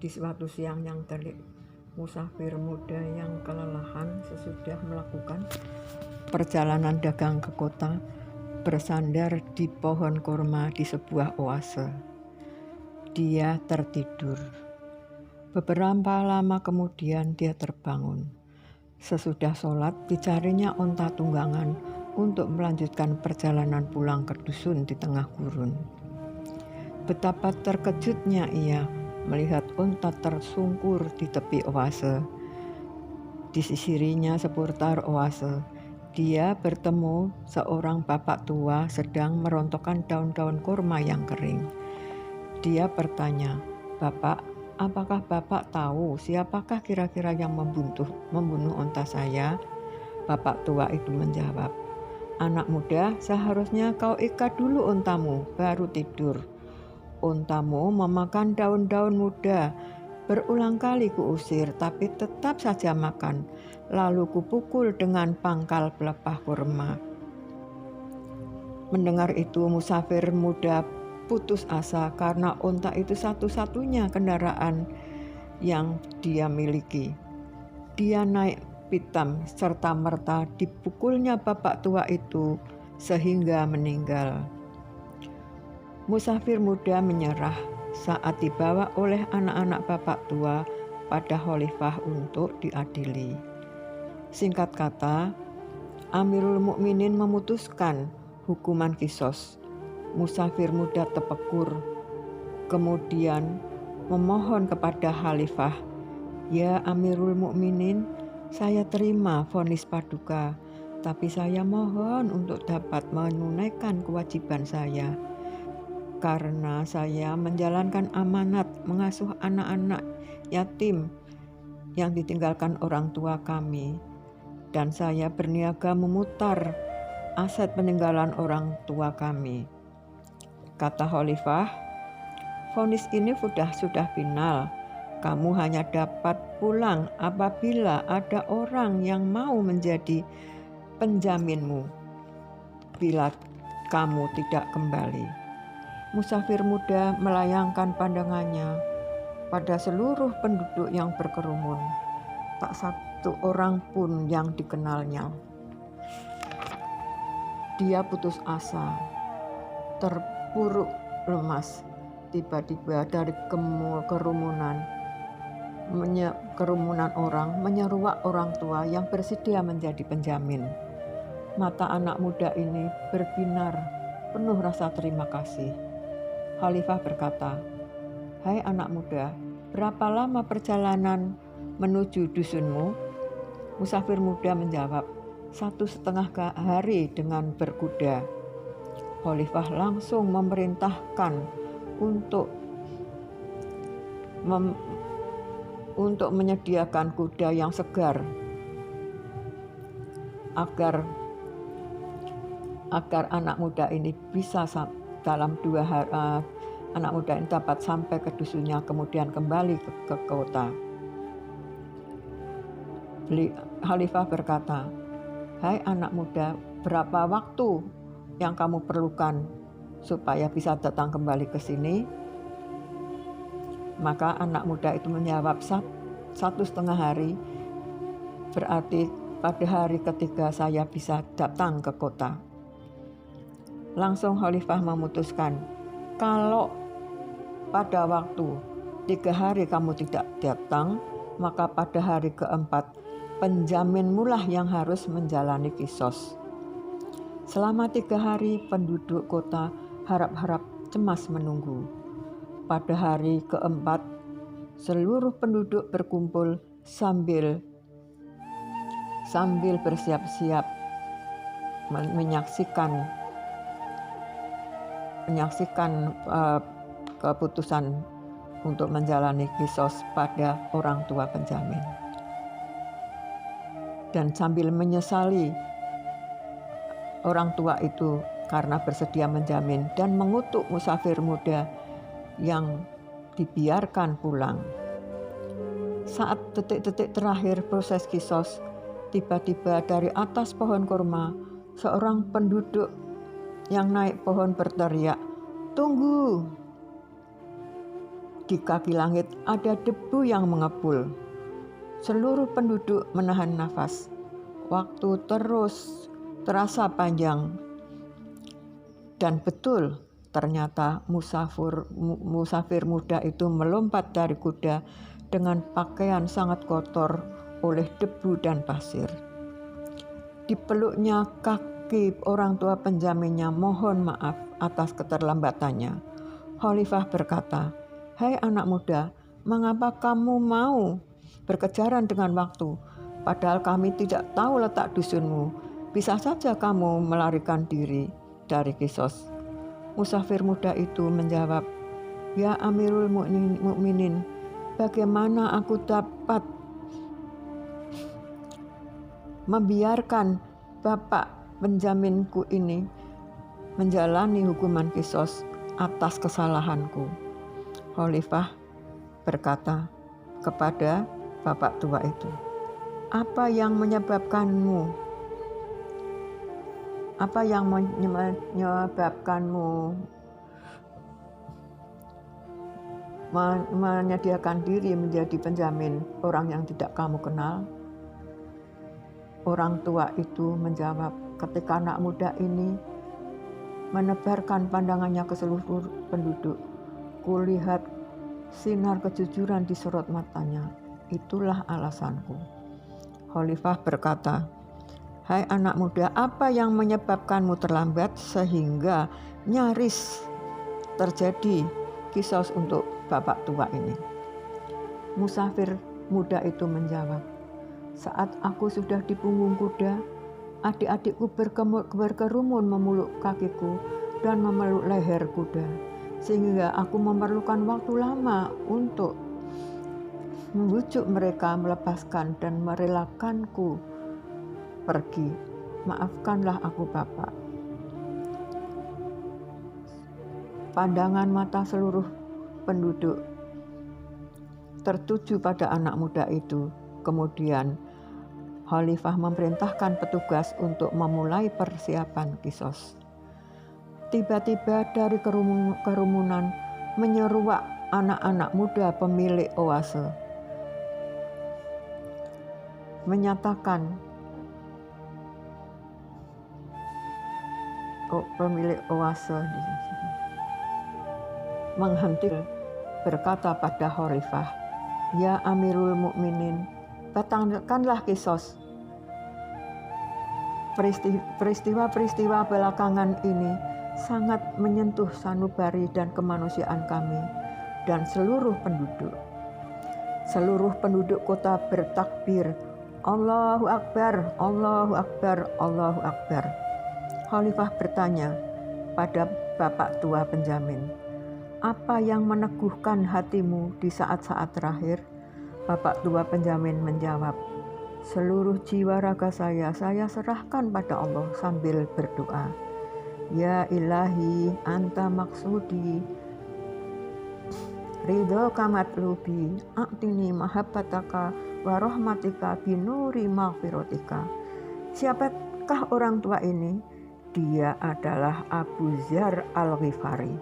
Di suatu siang yang terik, musafir muda yang kelelahan sesudah melakukan perjalanan dagang ke kota bersandar di pohon kurma di sebuah oase. Dia tertidur. Beberapa lama kemudian dia terbangun. Sesudah sholat, dicarinya onta tunggangan untuk melanjutkan perjalanan pulang ke dusun di tengah gurun. Betapa terkejutnya ia melihat onta tersungkur di tepi oase. Disisirinya seputar oase, dia bertemu seorang bapak tua sedang merontokkan daun-daun kurma yang kering. Dia bertanya, "Bapak, apakah Bapak tahu siapakah kira-kira yang membunuh onta saya?" Bapak tua itu menjawab, "Anak muda, seharusnya kau ikat dulu ontamu, baru tidur. Ontamu memakan daun-daun muda. Berulang kali kuusir, tapi tetap saja makan. Lalu kupukul dengan pangkal pelepah kurma." Mendengar itu, musafir muda putus asa karena onta itu satu-satunya kendaraan yang dia miliki. Dia naik pitam serta-merta dipukulnya bapak tua itu sehingga meninggal. Musafir muda menyerah saat dibawa oleh anak-anak bapak tua pada khalifah untuk diadili. Singkat kata, Amirul Mukminin memutuskan hukuman qisas. Musafir muda terpekur, kemudian memohon kepada khalifah, "Ya Amirul Mukminin, saya terima vonis paduka, tapi saya mohon untuk dapat menunaikan kewajiban saya. Karena saya menjalankan amanat mengasuh anak-anak yatim yang ditinggalkan orang tua kami, dan saya berniaga memutar aset peninggalan orang tua kami." Kata khalifah, "Vonis ini sudah final. Kamu hanya dapat pulang apabila ada orang yang mau menjadi penjaminmu bila kamu tidak kembali." Musafir muda melayangkan pandangannya pada seluruh penduduk yang berkerumun. Tak satu orang pun yang dikenalnya. Dia putus asa, terpuruk lemas. Tiba-tiba dari kerumunan orang menyeruak orang tua yang bersedia menjadi penjamin. Mata anak muda ini berbinar penuh rasa terima kasih. Khalifah berkata, "Hai anak muda, berapa lama perjalanan menuju dusunmu?" Musafir muda menjawab, 1,5 hari dengan berkuda. Khalifah langsung memerintahkan untuk menyediakan kuda yang segar agar anak muda ini bisa dalam 2 hari anak muda ini dapat sampai ke dusunnya kemudian kembali ke kota. Khalifah berkata, "Hai anak muda, berapa waktu yang kamu perlukan supaya bisa datang kembali ke sini?" Maka anak muda itu menjawab, 1,5 hari, berarti pada hari ketiga saya bisa datang ke kota. Langsung khalifah memutuskan, kalau pada waktu 3 hari kamu tidak datang, maka pada hari keempat penjaminmulah yang harus menjalani qisas. Selama 3 hari penduduk kota harap-harap cemas menunggu. Pada hari keempat seluruh penduduk berkumpul sambil bersiap-siap menyaksikan keputusan untuk menjalani qisas pada orang tua penjamin. Dan sambil menyesali orang tua itu karena bersedia menjamin dan mengutuk musafir muda yang dibiarkan pulang. Saat detik-detik terakhir proses qisas, tiba-tiba dari atas pohon kurma seorang penduduk yang naik pohon berteriak, "Tunggu!" Di kaki langit ada debu yang mengepul. Seluruh penduduk menahan nafas. Waktu terus terasa panjang. Dan betul, ternyata musafir muda itu melompat dari kuda dengan pakaian sangat kotor oleh debu dan pasir. Dipeluknya kaki orang tua penjaminnya mohon maaf atas keterlambatannya. Khalifah berkata, "Hai anak muda, mengapa kamu mau berkejaran dengan waktu? Padahal kami tidak tahu letak dusunmu. Bisa saja kamu melarikan diri dari Kisos." Musafir muda itu menjawab, "Ya Amirul Mukminin, bagaimana aku dapat membiarkan bapak penjaminku ini menjalani hukuman Kisos atas kesalahanku?" Khalifah berkata kepada bapak tua itu, Apa yang menyebabkanmu menyediakan diri menjadi penjamin orang yang tidak kamu kenal? Orang tua itu menjawab, ketika anak muda ini menebarkan pandangannya ke seluruh penduduk, kulihat sinar kejujuran di sorot matanya. Itulah alasanku. Khalifah berkata, "Hai anak muda, apa yang menyebabkanmu terlambat sehingga nyaris terjadi Kisos untuk bapak tua ini?" Musafir muda itu menjawab, "Saat aku sudah di punggung kuda, adik-adikku berkerumun memeluk kakiku dan memeluk leher kuda, sehingga aku memerlukan waktu lama untuk membujuk mereka melepaskan dan merelakanku pergi. Maafkanlah aku, Bapak." Pandangan mata seluruh penduduk tertuju pada anak muda itu. Kemudian Khalifah memerintahkan petugas untuk memulai persiapan Kisos. Tiba-tiba dari kerumunan menyeruak anak-anak muda pemilik oase, menyatakan pemilik oase menghentikan, berkata pada Khalifah, "Ya Amirul Mukminin, batalkanlah Kisos. Peristiwa-peristiwa belakangan ini sangat menyentuh sanubari dan kemanusiaan kami dan seluruh penduduk." Seluruh penduduk kota bertakbir, "Allahu Akbar, Allahu Akbar, Allahu Akbar." Khalifah bertanya pada bapak tua penjamin, "Apa yang meneguhkan hatimu di saat-saat terakhir?" Bapak tua penjamin menjawab, "Seluruh jiwa raga saya serahkan pada Allah sambil berdoa. Ya Ilahi, Anta maksudi, ridho kamatlubi, aktini mahabbataka wa rahmatika binuri maghfiratika." Siapakah orang tua ini? Dia adalah Abu Dzar Al-Ghifari.